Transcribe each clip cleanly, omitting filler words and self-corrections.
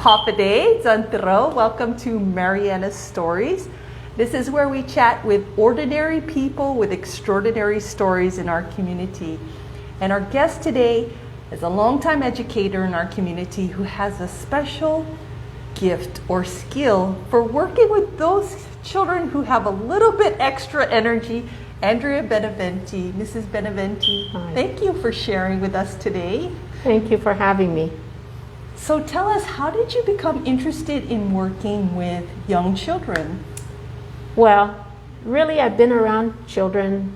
Hoppaday, Zantro. Welcome to Marianas Stories. This is where we chat with ordinary people with extraordinary stories in our community. And our guest today is a longtime educator in our community who has a special gift or skill for working with those children who have a little bit extra energy. Andrea Benavente. Mrs. Benavente, Hi. Thank you for sharing with us today. Thank you for having me. So tell us, how did you become interested in working with young children? Well, really, I've been around children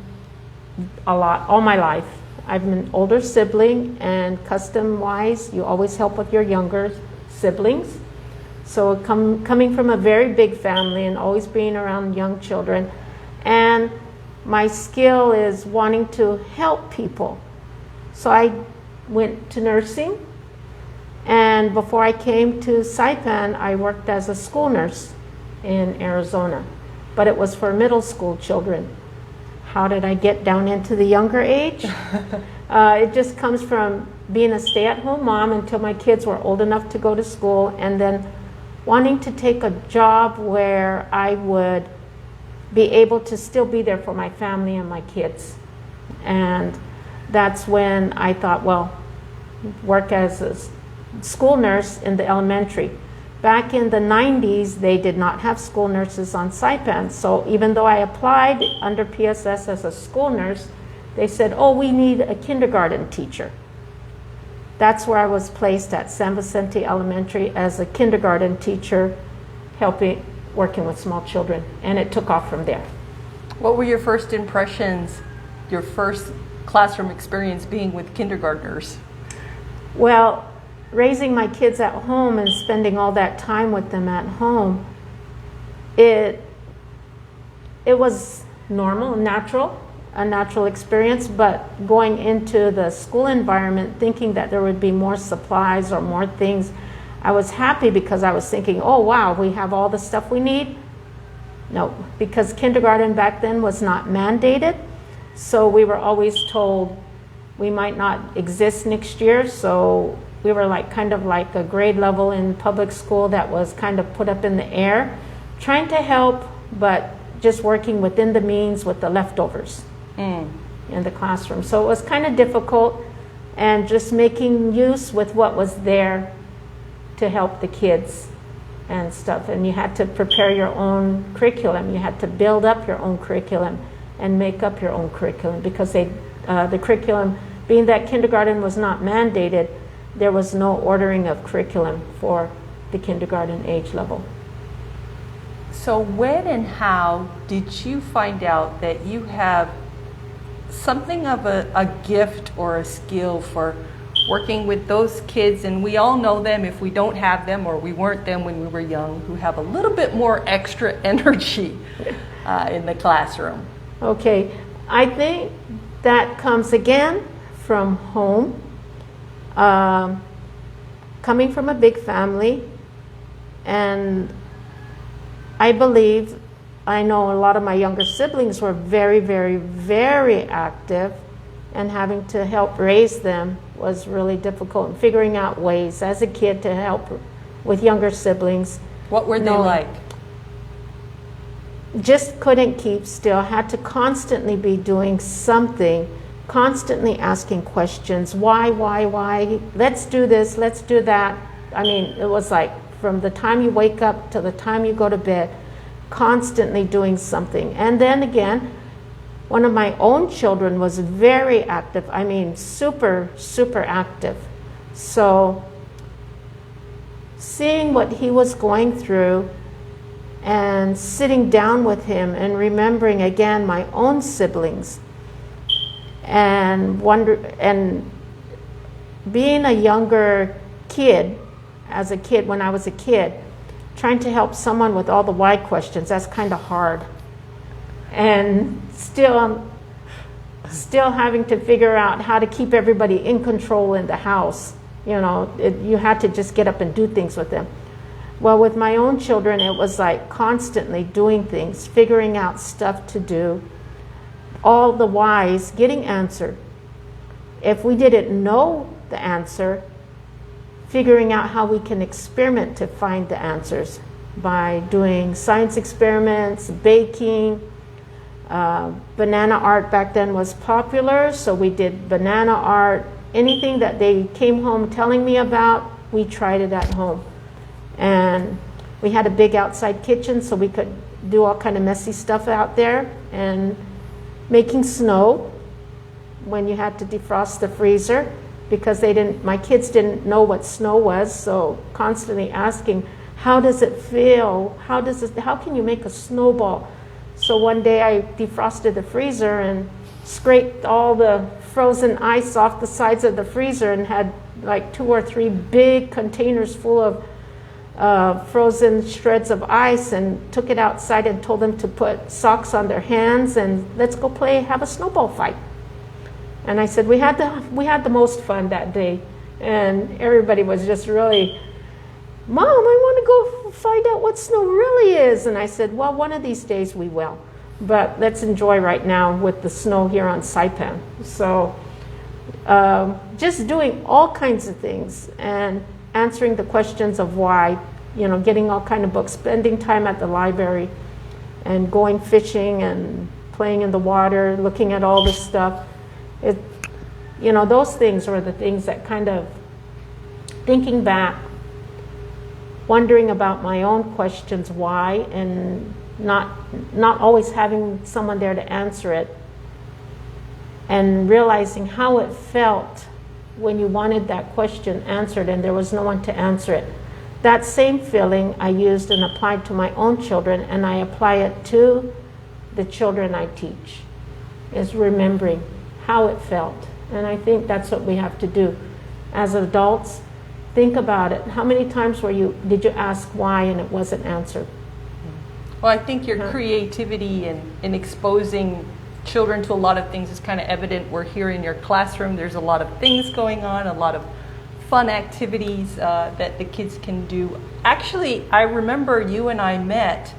a lot, all my life. I'm an older sibling, and custom-wise, you always help with your younger siblings. So coming from a very big family and always being around young children, and my skill is wanting to help people. So I went to nursing, and before I came to Saipan, I worked as a school nurse in Arizona, but it was for middle school children. How did I get down into the younger age? It just comes from being a stay-at-home mom until my kids were old enough to go to school, and then wanting to take a job where I would be able to still be there for my family and my kids. And that's when I thought, well, work as a school nurse in the elementary. Back in the 90s, they did not have school nurses on Saipan. So even though I applied under PSS as a school nurse, they said, oh, we need a kindergarten teacher. That's where I was placed at San Vicente Elementary as a kindergarten teacher, working with small children, and it took off from there. What were your first impressions, your first classroom experience being with kindergartners? Well, raising my kids at home and spending all that time with them at home, it was normal, a natural experience, but going into the school environment thinking that there would be more supplies or more things, I was happy because I was thinking, oh wow, we have all the stuff we need. No, because kindergarten back then was not mandated, so we were always told we might not exist next year, so we were kind of like a grade level in public school that was kind of put up in the air, trying to help, but just working within the means with the leftovers in the classroom. So it was kind of difficult, and just making use with what was there to help the kids and stuff. And you had to prepare your own curriculum. You had to build up your own curriculum and make up your own curriculum, because the curriculum, being that kindergarten was not mandated, there was no ordering of curriculum for the kindergarten age level. So when and how did you find out that you have something of a gift or a skill for working with those kids, and we all know them if we don't have them or we weren't them when we were young, who have a little bit more extra energy in the classroom? Okay, I think that comes again from home. Coming from a big family, and I know a lot of my younger siblings were very, very, very active, and having to help raise them was really difficult, and figuring out ways as a kid to help with younger siblings. What were they like? Just couldn't keep still, had to constantly be doing something, constantly asking questions. Why? Let's do this, let's do that. I mean, it was like from the time you wake up to the time you go to bed, constantly doing something. And then again, one of my own children was very active. I mean, super, super active. So seeing what he was going through and sitting down with him and remembering again my own siblings, and being a younger kid, when I was a kid, trying to help someone with all the why questions, that's kind of hard. And still having to figure out how to keep everybody in control in the house. You had to just get up and do things with them. Well, with my own children, it was like constantly doing things, figuring out stuff to do, all the whys getting answered. If we didn't know the answer, figuring out how we can experiment to find the answers by doing science experiments, baking. Banana art back then was popular, so we did banana art. Anything that they came home telling me about, we tried it at home. And we had a big outside kitchen, so we could do all kind of messy stuff out there. And making snow when you had to defrost the freezer, because my kids didn't know what snow was, so constantly asking, how does it feel? How can you make a snowball? So one day I defrosted the freezer and scraped all the frozen ice off the sides of the freezer and had like 2 or 3 big containers full of frozen shreds of ice, and took it outside and told them to put socks on their hands and let's go have a snowball fight. And I said, we had the most fun that day. And everybody was just really, Mom, I want to go find out what snow really is. And I said, well, one of these days we will. But let's enjoy right now with the snow here on Saipan. So just doing all kinds of things and answering the questions of why, getting all kind of books, spending time at the library and going fishing and playing in the water, looking at all this stuff. Those things were the things that kind of, thinking back, wondering about my own questions why, and not always having someone there to answer it, and realizing how it felt when you wanted that question answered and there was no one to answer it. That same feeling I used and applied to my own children, and I apply it to the children I teach, is remembering how it felt. And I think that's what we have to do as adults. Think about it. How many times did you ask why and it wasn't answered? Well, I think your creativity in exposing children to a lot of things is kind of evident. We're here in your classroom. There's a lot of things going on, a lot of fun activities that the kids can do. Actually, I remember you and I met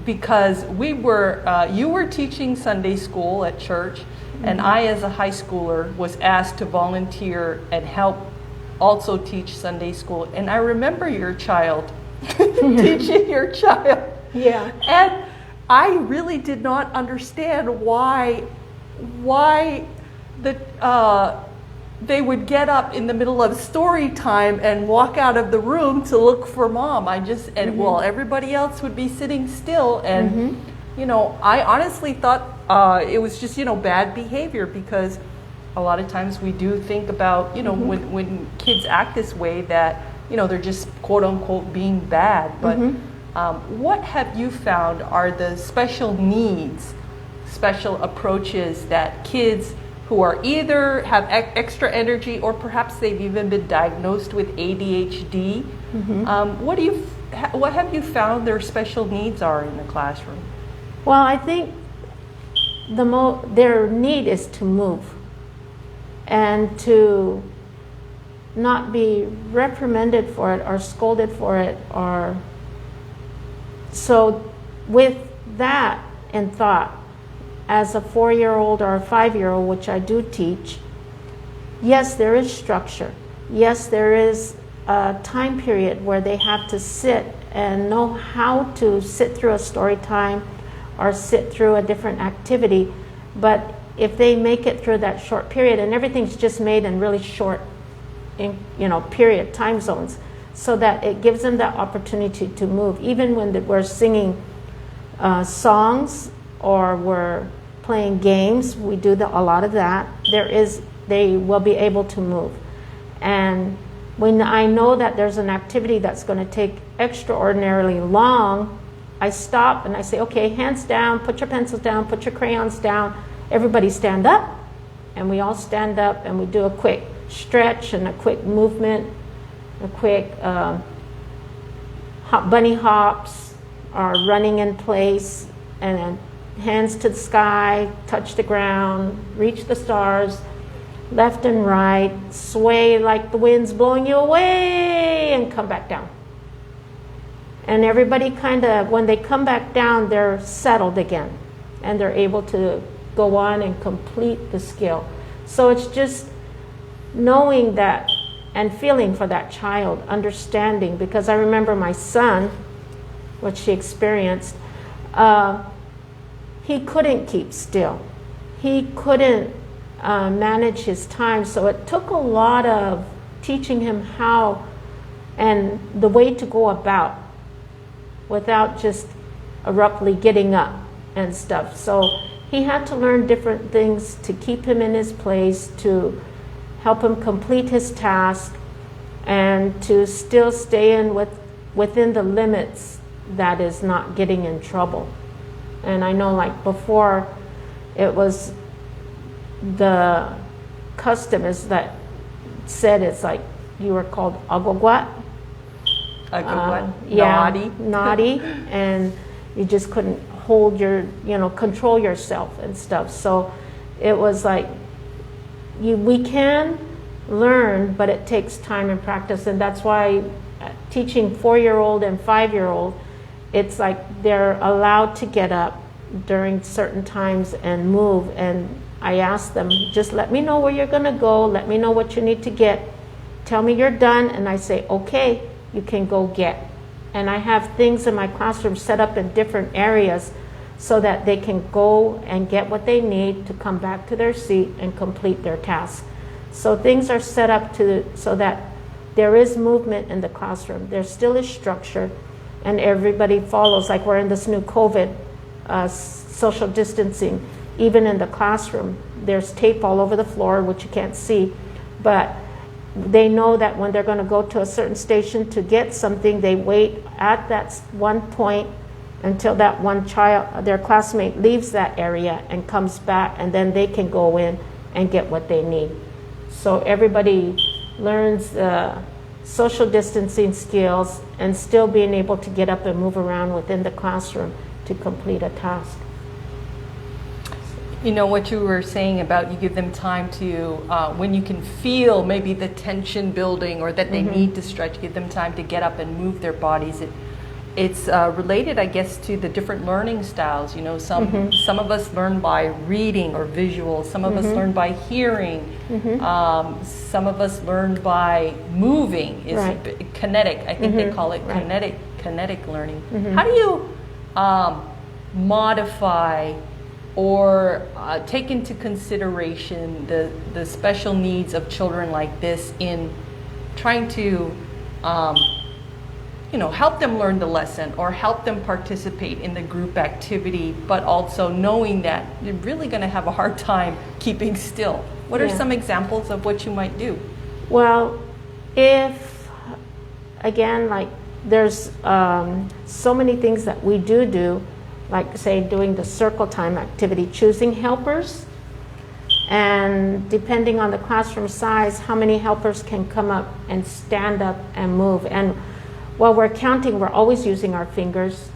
because you were teaching Sunday school at church, and I, as a high schooler, was asked to volunteer and help also teach Sunday school. And I remember your child, teaching your child. Yeah. And I really did not understand why they would get up in the middle of story time and walk out of the room to look for Mom. Well, everybody else would be sitting still, and I honestly thought it was just bad behavior, because a lot of times we do think about when kids act this way that they're just quote unquote being bad. But what have you found are the special needs, special approaches that kids who are either have extra energy or perhaps they've even been diagnosed with ADHD, what have you found their special needs are in the classroom? Well, I think their need is to move and to not be reprimanded for it or scolded for it. So with that in thought, as a 4-year-old or a 5-year-old, which I do teach, yes, there is structure. Yes, there is a time period where they have to sit and know how to sit through a story time or sit through a different activity. But if they make it through that short period, and everything's just made in really short period time zones, so that it gives them that opportunity to move. Even when we're singing songs or we're playing games, we do a lot of that. They will be able to move. And when I know that there's an activity that's going to take extraordinarily long, I stop and I say, okay, hands down, put your pencils down, put your crayons down, everybody stand up. And we all stand up and we do a quick stretch and a quick movement, a quick bunny hops, or running in place, and then hands to the sky, touch the ground, reach the stars, left and right, sway like the wind's blowing you away, and come back down. And everybody when they come back down, they're settled again, and they're able to go on and complete the skill. So it's just knowing that and feeling for that child, understanding, because I remember my son, what she experienced, he couldn't keep still. He couldn't manage his time, so it took a lot of teaching him how and the way to go about without just abruptly getting up and stuff. So he had to learn different things to keep him in his place, to help him complete his task, and to still stay within the limits that is not getting in trouble. And I know, like before, it was the custom is that said it's like you were called agogwat. Naughty. Naughty, and you just couldn't hold control yourself and stuff. So it was like we can learn, but it takes time and practice, and that's why teaching 4-year-old and 5-year-old, it's like they're allowed to get up during certain times and move. And I ask them, just let me know where you're going to go, let me know what you need to get, tell me you're done, and I say, okay, you can go get. And I have things in my classroom set up in different areas so that they can go and get what they need to come back to their seat and complete their task. So things are set up so that there is movement in the classroom. There still is structure, and everybody follows. Like we're in this new COVID social distancing. Even in the classroom, there's tape all over the floor, which you can't see, but they know that when they're going to go to a certain station to get something, they wait at that one point until that one child, their classmate, leaves that area and comes back, and then they can go in and get what they need. So everybody learns social distancing skills and still being able to get up and move around within the classroom to complete a task. You know what you were saying about you give them time to, when you can feel maybe the tension building or that they need to stretch, give them time to get up and move their bodies. It's related, I guess, to the different learning styles. You know, some of us learn by reading or visual. Some of us learn by hearing. Some of us learn by moving. It's Right. kinetic. I think they call it Right. kinetic learning. How do you modify or take into consideration the special needs of children like this in trying to help them learn the lesson or help them participate in the group activity, but also knowing that you're really going to have a hard time keeping still? What are some examples of what you might do? Well, if, again, like there's so many things that we do, like say doing the circle time activity, choosing helpers, and depending on the classroom size, how many helpers can come up and stand up and move. And while we're counting, we're always using our fingers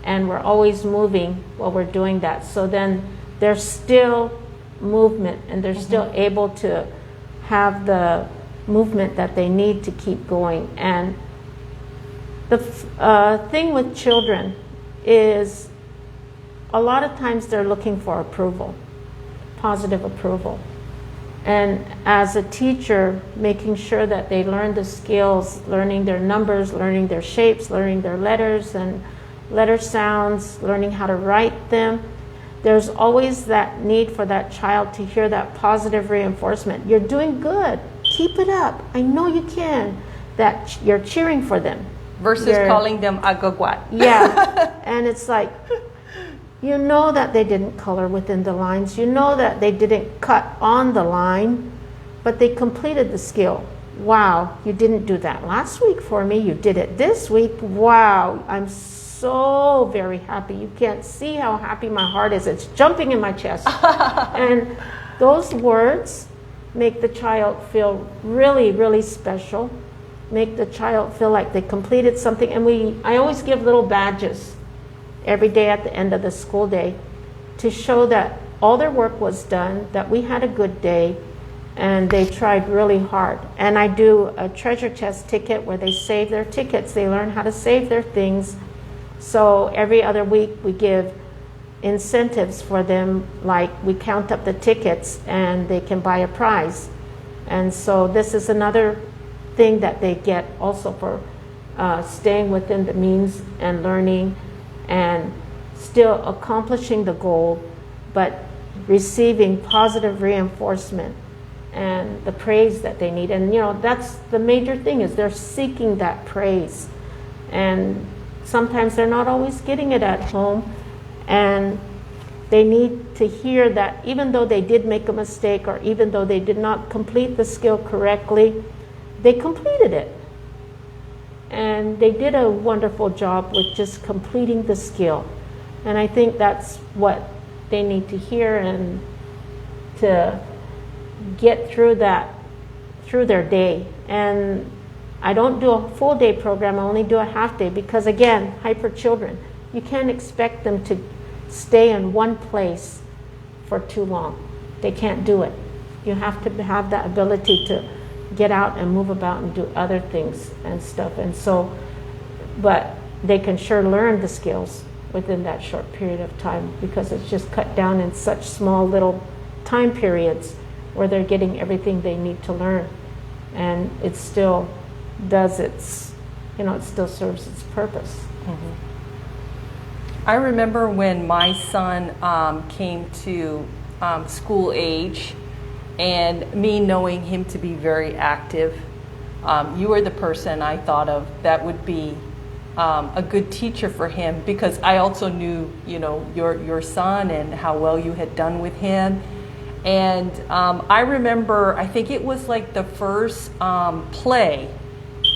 and we're always moving while we're doing that. So then there's still movement and they're still able to have the movement that they need to keep going. And the thing with children is a lot of times they're looking for approval, positive approval. And as a teacher, making sure that they learn the skills, learning their numbers, learning their shapes, learning their letters and letter sounds, learning how to write them. There's always that need for that child to hear that positive reinforcement. You're doing good. Keep it up. I know you can. That you're cheering for them. Versus calling them agagwat. Yeah. And it's like, you know that they didn't color within the lines. You know that they didn't cut on the line, but they completed the skill. Wow, you didn't do that last week for me. You did it this week. Wow, I'm so very happy. You can't see how happy my heart is. It's jumping in my chest. And those words make the child feel really, really special, make the child feel like they completed something. And I always give little badges every day at the end of the school day to show that all their work was done, that we had a good day, and they tried really hard. And I do a treasure chest ticket where they save their tickets. They learn how to save their things. So every other week we give incentives for them, like we count up the tickets and they can buy a prize. And so this is another thing that they get also for staying within the means and learning and still accomplishing the goal, but receiving positive reinforcement and the praise that they need. And that's the major thing, is they're seeking that praise. And sometimes they're not always getting it at home, and they need to hear that even though they did make a mistake, or even though they did not complete the skill correctly, they completed it. And they did a wonderful job with just completing the skill. And I think that's what they need to hear, and to get through that, through their day. And I don't do a full day program, I only do a half day, because again, hyper children, you can't expect them to stay in one place for too long. They can't do it. You have to have that ability to get out and move about and do other things and stuff. And so, but they can sure learn the skills within that short period of time, because it's just cut down in such small little time periods where they're getting everything they need to learn. And it still does its, it still serves its purpose. I remember when my son came to school age, and me knowing him to be very active, you were the person I thought of that would be a good teacher for him, because I also knew, your son and how well you had done with him. And I remember, I think it was like the first play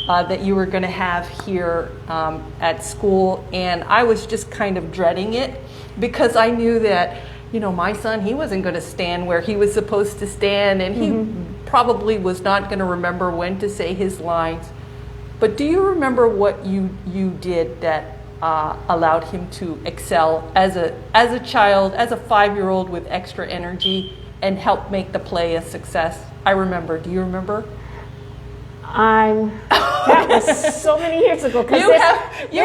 that you were going to have here at school, and I was just kind of dreading it, because I knew that, my son, he wasn't going to stand where he was supposed to stand, and he probably was not going to remember when to say his lines. But do you remember what you did that allowed him to excel as a child, as a 5-year-old with extra energy, and help make the play a success? I remember. Do you remember? That was so many years ago. You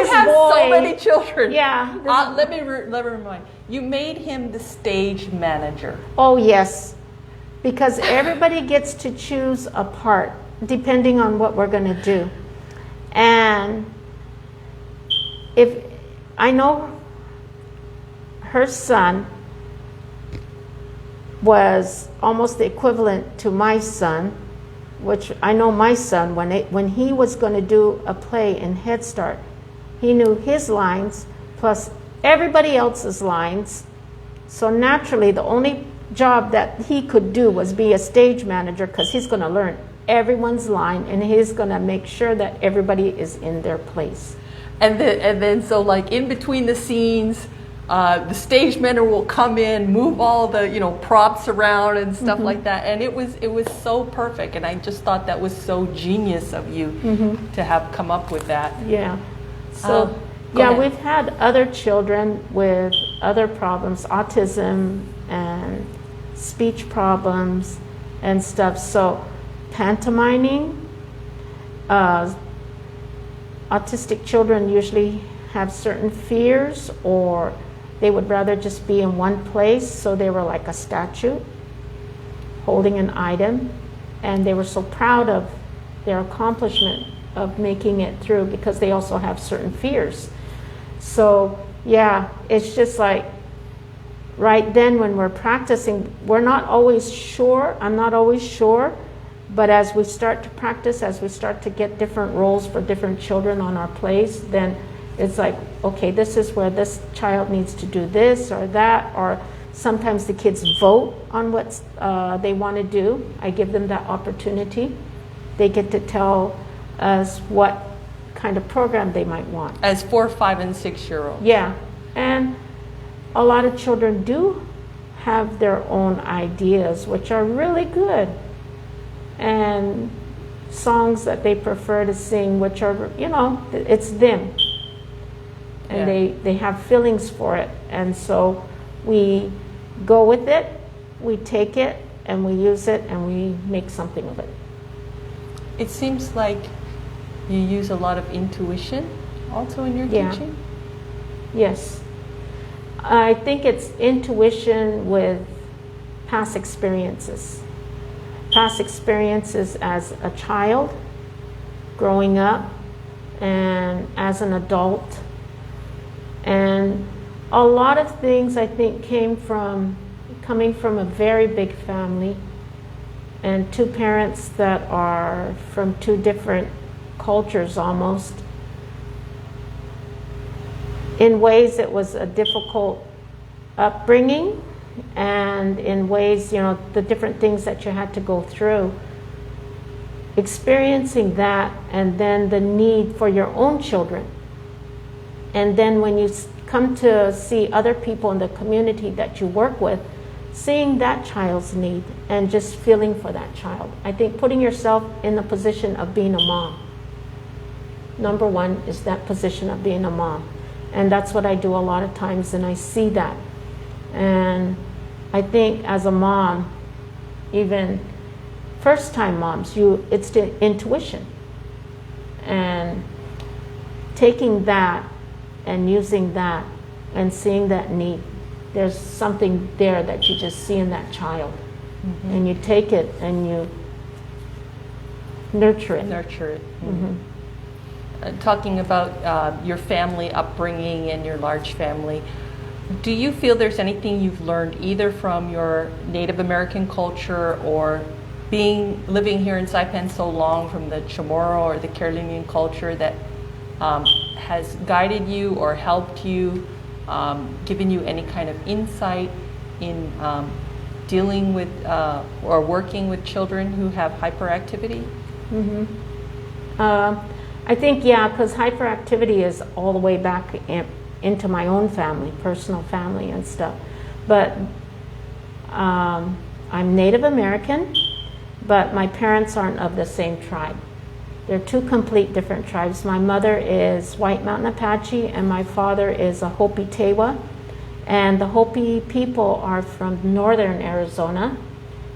have so many children. Yeah. Let me remind you. Made him the stage manager. Oh yes, because everybody gets to choose a part depending on what we're going to do. And if I know her son was almost the equivalent to my son, which I know my son, when he was going to do a play in Head Start, he knew his lines plus everybody else's lines. So naturally, the only job that he could do was be a stage manager, because he's going to learn everyone's line, and he's going to make sure that everybody is in their place. And then so like in between the scenes, the stage manager will come in, move all the props around and stuff like that, and it was so perfect. And I just thought that was so genius of you to have come up with that. Yeah. So we've had other children with other problems, autism and speech problems and stuff. So pantomiming, autistic children usually have certain fears, or they would rather just be in one place, so they were like a statue holding an item, and they were so proud of their accomplishment of making it through, because they also have certain fears. So yeah, it's just like right then when we're practicing, we're not always sure, I'm not always sure, but as we start to practice, as we start to get different roles for different children on our plays, then it's like, okay, this is where this child needs to do this or that, or sometimes the kids vote on what they want to do. I give them that opportunity. They get to tell us what kind of program they might want. As 4, 5, and 6-year-olds. Yeah, and a lot of children do have their own ideas, which are really good, and songs that they prefer to sing, which are, it's them. And they have feelings for it. And so we go with it, we take it, and we use it, and we make something of it. It seems like you use a lot of intuition also in your teaching? Yes. I think it's intuition with past experiences. Past experiences as a child, growing up and as an adult. And a lot of things I think coming from a very big family and two parents that are from two different cultures almost. In ways it was a difficult upbringing, and in ways, the different things that you had to go through. Experiencing that, and then the need for your own children. And then when you come to see other people in the community that you work with, seeing that child's need and just feeling for that child. I think putting yourself in the position of being a mom. Number one is that position of being a mom. And that's what I do a lot of times, and I see that. And I think as a mom, even first-time moms, it's the intuition. And taking that and using that and seeing that need, there's something there that you just see in that child. Mm-hmm. And you take it and you nurture it. Mm-hmm. Talking about your family upbringing and your large family, do you feel there's anything you've learned either from your Native American culture or living here in Saipan so long, from the Chamorro or the Carolinian culture, that has guided you or helped you, given you any kind of insight in dealing with or working with children who have hyperactivity? Mm-hmm. I think, because hyperactivity is all the way back into my own family, personal family and stuff. But I'm Native American, but my parents aren't of the same tribe. They're two complete different tribes. My mother is White Mountain Apache and my father is a Hopi Tewa. And the Hopi people are from northern Arizona,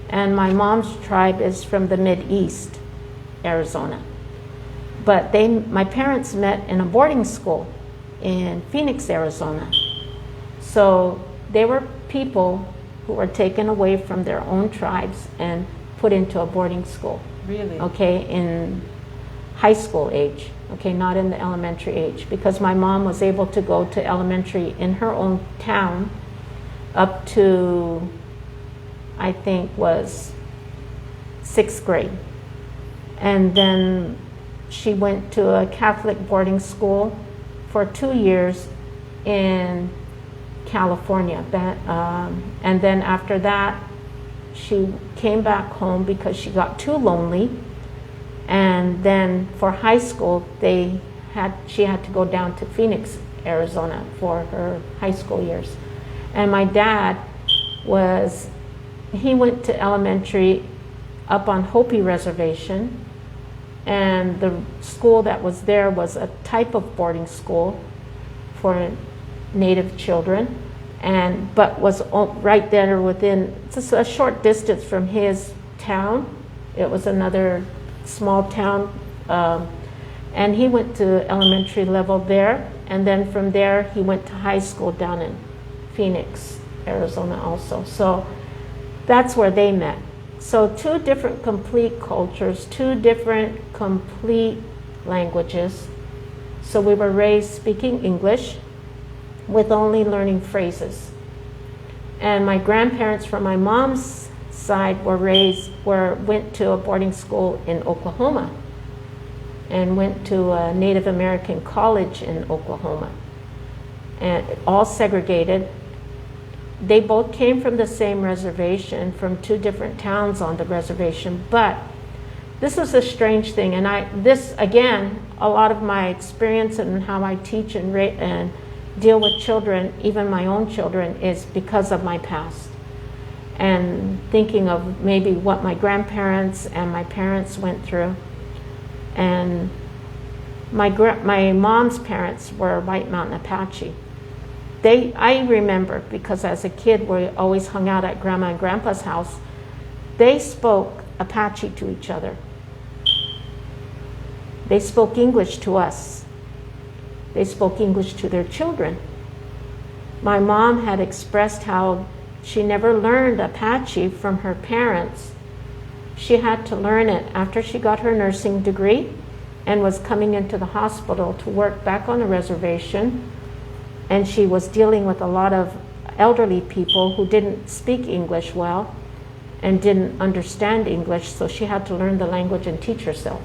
and my mom's tribe is from the Mid-East, Arizona. But my parents met in a boarding school in Phoenix, Arizona. So they were people who were taken away from their own tribes and put into a boarding school. Really? Okay, in high school age, okay, not in the elementary age, because my mom was able to go to elementary in her own town up to, I think, was 6th grade. And then she went to a Catholic boarding school for 2 years in California. And then after that, she came back home because she got too lonely. And then for high school, she had to go down to Phoenix, Arizona for her high school years. And my dad he went to elementary up on Hopi Reservation, and the school that was there was a type of boarding school for Native children, but was right there within just a short distance from his town. It was another small town, and he went to elementary level there, and then from there he went to high school down in Phoenix, Arizona also. So that's where they met. So two different complete cultures, two different complete languages. So we were raised speaking English with only learning phrases. And my grandparents from my mom's side went to a boarding school in Oklahoma and went to a Native American college in Oklahoma, and all segregated. They both came from the same reservation, from two different towns on the reservation, but this was a strange thing. And this again, a lot of my experience and how I teach and deal with children, even my own children, is because of my past. And thinking of maybe what my grandparents and my parents went through. And my mom's parents were White Mountain Apache. I remember, because as a kid we always hung out at Grandma and Grandpa's house, they spoke Apache to each other. They spoke English to us. They spoke English to their children. My mom had expressed how she never learned Apache from her parents. She had to learn it after she got her nursing degree, and was coming into the hospital to work back on the reservation. And she was dealing with a lot of elderly people who didn't speak English well and didn't understand English, so she had to learn the language and teach herself.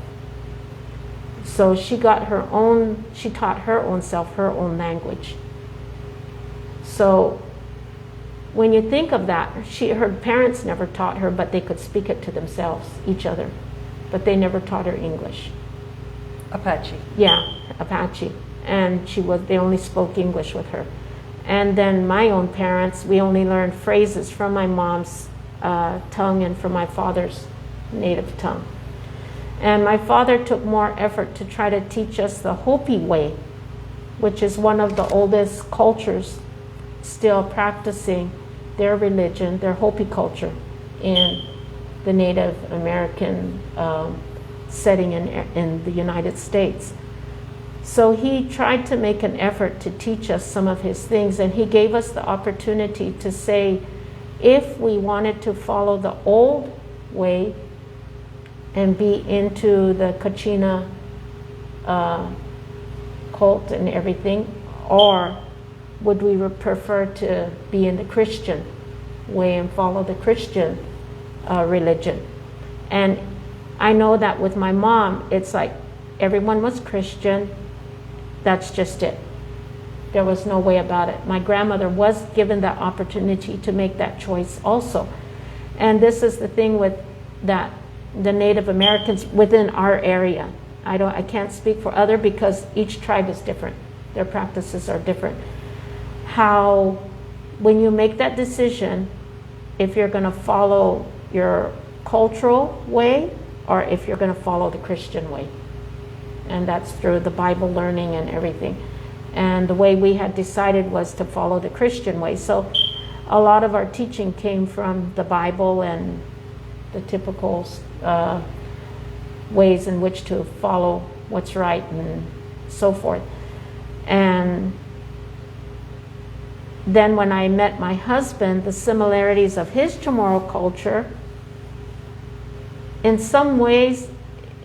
So she taught her own self her own language. So when you think of that, her parents never taught her, but they could speak it to themselves, each other. But they never taught her English. Apache. Yeah, Apache. And they only spoke English with her. And then my own parents, we only learned phrases from my mom's tongue and from my father's native tongue. And my father took more effort to try to teach us the Hopi way, which is one of the oldest cultures still practicing their religion, their Hopi culture, in the Native American setting in the United States. So he tried to make an effort to teach us some of his things, and he gave us the opportunity to say, if we wanted to follow the old way and be into the Kachina cult and everything, or would we prefer to be in the Christian way and follow the Christian religion? And I know that with my mom, it's like everyone was Christian. That's just it. There was no way about it. My grandmother was given that opportunity to make that choice also. And this is the thing with that the Native Americans within our area. I can't speak for other because each tribe is different. Their practices are different. How, when you make that decision, if you're going to follow your cultural way or if you're going to follow the Christian way. And that's through the Bible learning and everything. And the way we had decided was to follow the Christian way. So a lot of our teaching came from the Bible and the typical ways in which to follow what's right and so forth. And then when I met my husband, the similarities of his Chamorro culture, in some ways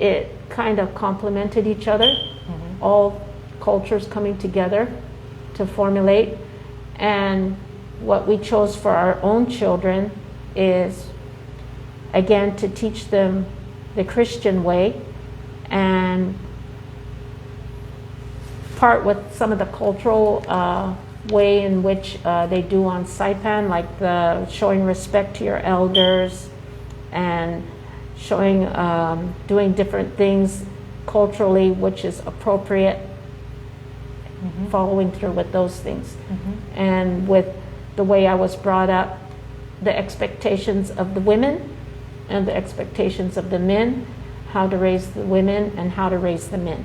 it kind of complemented each other. Mm-hmm. All cultures coming together to formulate. And what we chose for our own children is, again, to teach them the Christian way and part with some of the cultural way in which they do on Saipan, like the showing respect to your elders and showing, doing different things culturally which is appropriate, mm-hmm. following through with those things. Mm-hmm. And with the way I was brought up, the expectations of the women and the expectations of the men, how to raise the women and how to raise the men.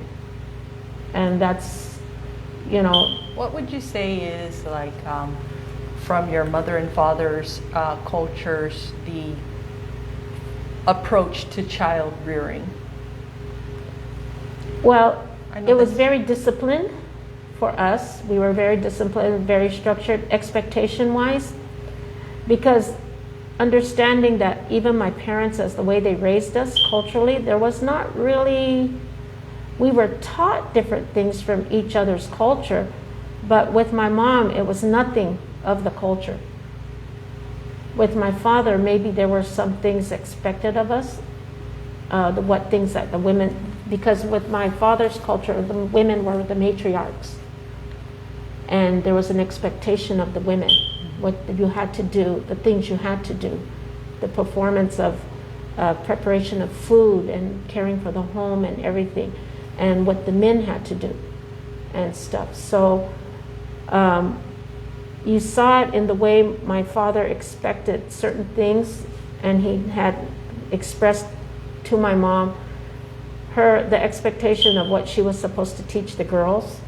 And that's, you know. What would you say is like from your mother and father's cultures, the approach to child rearing? Well, it was very disciplined for us. We were very disciplined, very structured expectation-wise, because understanding that even my parents, as the way they raised us culturally, there was not really, we were taught different things from each other's culture, but with my mom, it was nothing of the culture. With my father, maybe there were some things expected of us, what things that the women, because with my father's culture, the women were the matriarchs. And there was an expectation of the women, what you had to do, the things you had to do, the performance of preparation of food and caring for the home and everything, and what the men had to do and stuff. So you saw it in the way my father expected certain things, and he had expressed to my mom the expectation of what she was supposed to teach the girls,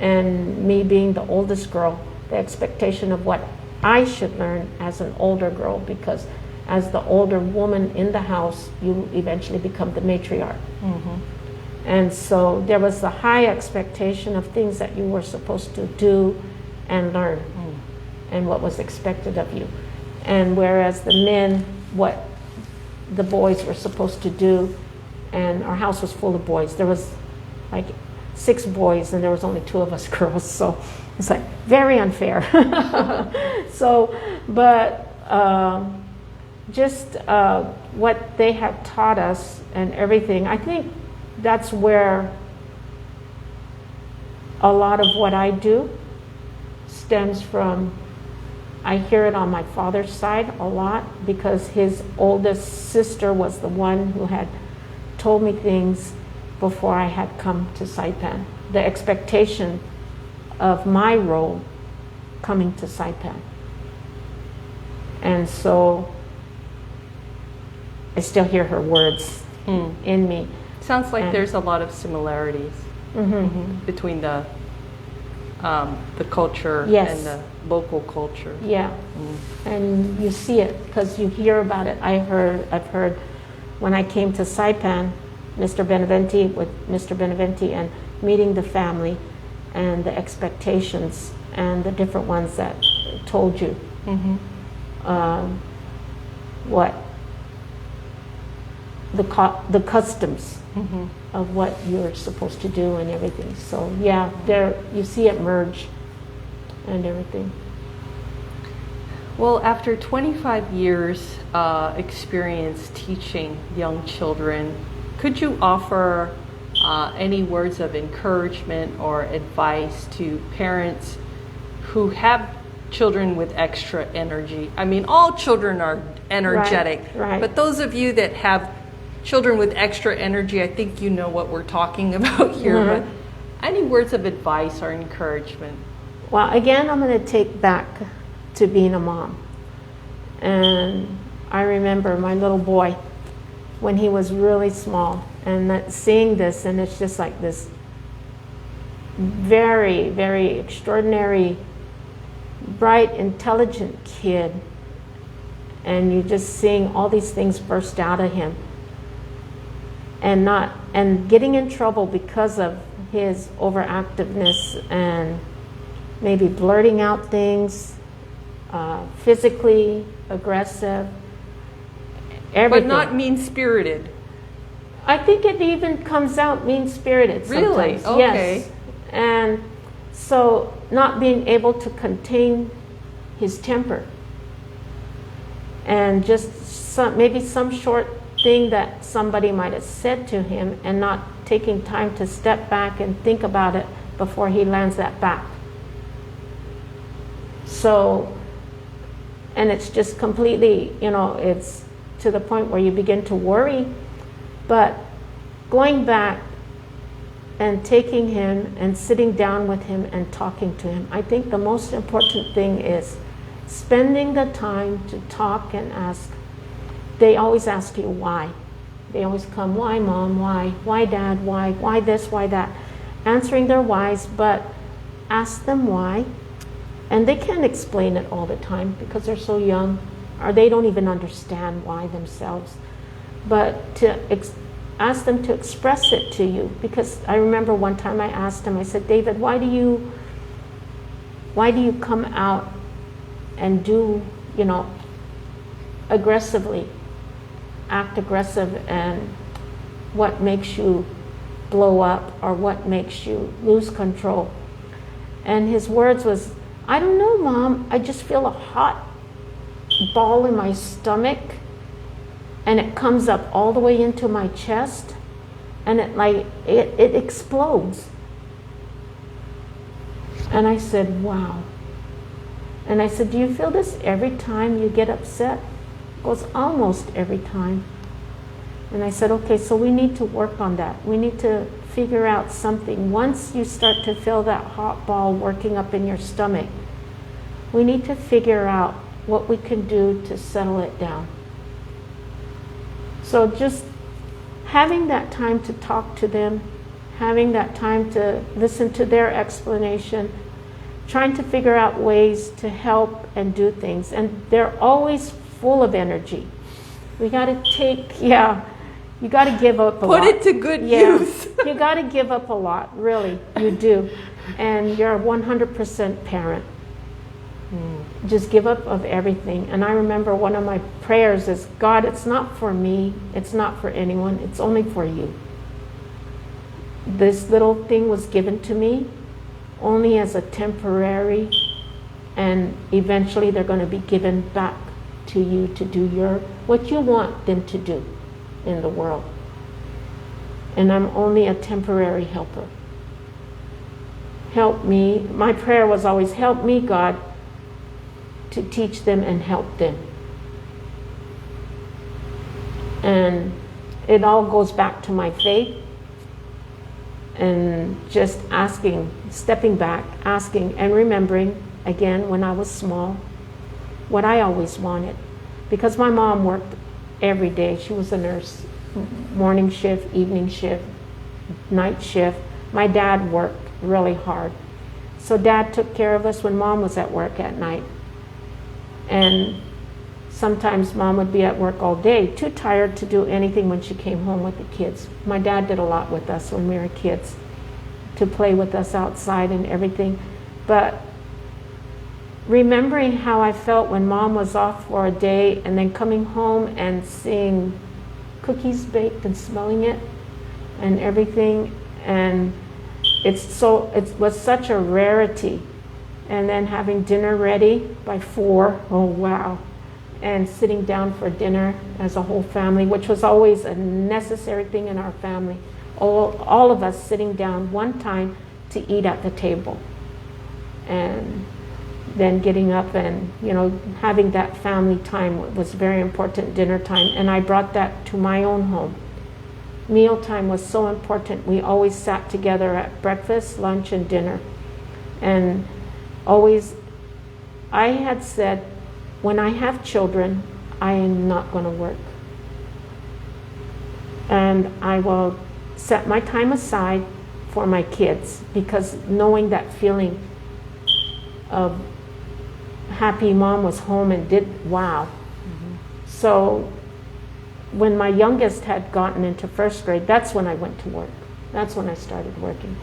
and me being the oldest girl, the expectation of what I should learn as an older girl, because as the older woman in the house, you eventually become the matriarch. Mm-hmm. And so there was the high expectation of things that you were supposed to do and learn, and what was expected of you. And whereas the men, what the boys were supposed to do, and our house was full of boys. There was like 6 boys, and there was only 2 of us girls. So it's like very unfair. So, but just what they have taught us and everything, I think that's where a lot of what I do stems from. I hear it on my father's side a lot, because his oldest sister was the one who had told me things before I had come to Saipan. The expectation of my role coming to Saipan. And so I still hear her words in me. Sounds like there's a lot of similarities between the culture and the local culture. Yeah, and you see it because you hear about it. I've heard when I came to Saipan, Mr. Benavente and meeting the family and the expectations and the different ones that told you what the customs of what you're supposed to do and everything. So yeah, there you see it merge and everything. Well, after 25 years experience teaching young children, could you offer any words of encouragement or advice to parents who have children with extra energy? I mean, all children are energetic, right. But those of you that have children with extra energy, I think you know what we're talking about here. But any words of advice or encouragement? Well, again, I'm going to take back to being a mom. And I remember my little boy when he was really small, and seeing this, and it's just like this very, very extraordinary, bright, intelligent kid, and you just seeing all these things burst out of him, and getting in trouble because of his overactiveness and maybe blurting out things, physically aggressive, everything. But not mean-spirited. I think it even comes out mean-spirited sometimes. Really? Okay. Yes. And so not being able to contain his temper, and just maybe some short thing that somebody might have said to him, and not taking time to step back and think about it before he lands that back. So, and it's just completely, it's to the point where you begin to worry. But going back and taking him and sitting down with him and talking to him, I think the most important thing is spending the time to talk and ask. They always ask you why. They always come, why mom, why dad, why this, why that. Answering their whys, but ask them why. And they can't explain it all the time because they're so young, or they don't even understand why themselves. But to ask them to express it to you, because I remember one time I asked him, I said, David, why do you come out and do, aggressively, act aggressive, and what makes you blow up or what makes you lose control? And his words was, I don't know, Mom, I just feel a hot ball in my stomach, and it comes up all the way into my chest, and it explodes. And I said, wow. And I said, do you feel this every time you get upset? He goes, almost every time. And I said, okay, so we need to work on that. We need to figure out something. Once you start to feel that hot ball working up in your stomach, we need to figure out what we can do to settle it down. So just having that time to talk to them, having that time to listen to their explanation, trying to figure out ways to help and do things. And they're always full of energy. We got to you got to give up a lot. Put it to good use. You got to give up a lot, really, you do. And you're a 100% parent. Just give up of everything. And I remember one of my prayers is, God, it's not for me, it's not for anyone, it's only for you. this little thing was given to me only as a temporary, and eventually they're going to be given back to you to do what you want them to do in the world. And I'm only a temporary helper. Help me. My prayer was always, help me, God, to teach them and help them. And it all goes back to my faith and just asking, stepping back, asking and remembering again when I was small what I always wanted. Because my mom worked every day. She was a nurse, morning shift, evening shift, night shift. My dad worked really hard. So Dad took care of us when Mom was at work at night. And sometimes Mom would be at work all day, too tired to do anything when she came home with the kids. My dad did a lot with us when we were kids, to play with us outside and everything. But remembering how I felt when Mom was off for a day and then coming home and seeing cookies baked and smelling it and everything, and it was such a rarity. And then having dinner ready by 4, oh wow, and sitting down for dinner as a whole family, which was always a necessary thing in our family. All of us sitting down one time to eat at the table, and then getting up and having that family time was very important. Dinner time, and I brought that to my own home. Mealtime was so important. We always sat together at breakfast, lunch, and dinner. And always, I had said, when I have children, I am not going to work. And I will set my time aside for my kids, because knowing that feeling of happy Mom was home and did, wow. Mm-hmm. So when my youngest had gotten into first grade, that's when I went to work. That's when I started working.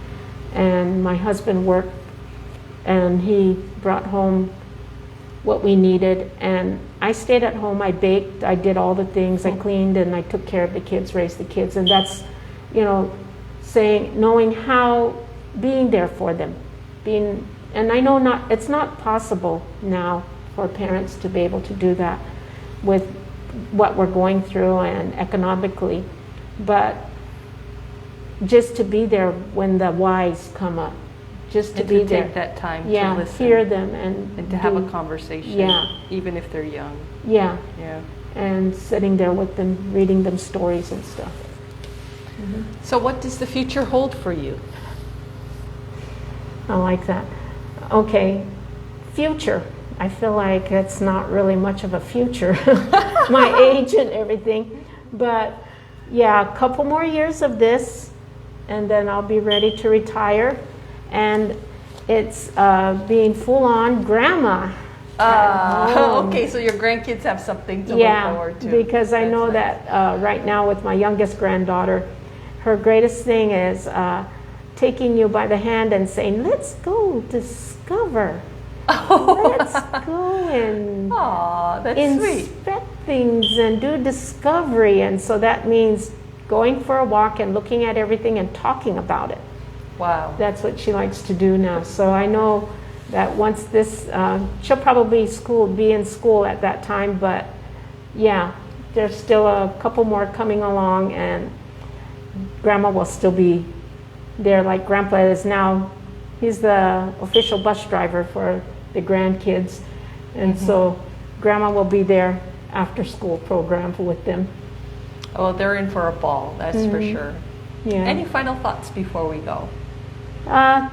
And my husband worked, and he brought home what we needed, and I stayed at home. I baked, I did all the things, I cleaned, and I took care of the kids, raised the kids. And that's, knowing how, being there for them, and I know it's not possible now for parents to be able to do that with what we're going through and economically, but just to be there when the whys come up, just to be there. Take that time to listen. Hear them and to have a conversation, even if they're young. Yeah. And sitting there with them, reading them stories and stuff. Mm-hmm. So what does the future hold for you? I like that. Okay, future. I feel like it's not really much of a future, my age and everything. But yeah, a couple more years of this, and then I'll be ready to retire. And it's being full-on grandma. Okay, so your grandkids have something to look forward to. Because I know that right now with my youngest granddaughter, her greatest thing is taking you by the hand and saying, let's go discover. Let's go and inspect things and do discovery. And so that means going for a walk and looking at everything and talking about it. Wow. That's what she likes to do now. So I know that once this, she'll probably be in school at that time, but yeah, there's still a couple more coming along, and Grandma will still be there. Like Grandpa is now, he's the official bus driver for the grandkids, and so Grandma will be there after school program with them. Oh, they're in for a ball, that's for sure. Yeah. Any final thoughts before we go?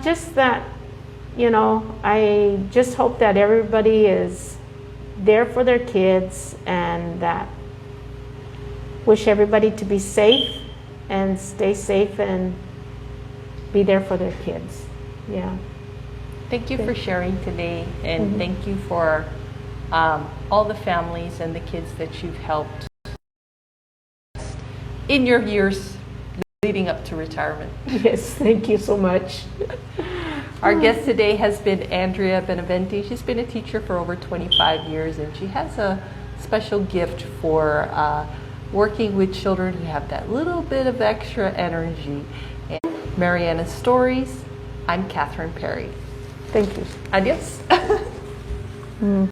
Just that, I just hope that everybody is there for their kids, and that wish everybody to be safe and stay safe and be there for their kids. Yeah. Thank you for sharing today, and thank you for all the families and the kids that you've helped in your years leading up to retirement. Yes, thank you so much. Our guest today has been Andrea Benavente. She's been a teacher for over 25 years, and she has a special gift for working with children who have that little bit of extra energy. Marianas Stories. I'm Catherine Perry. Thank you. Adios.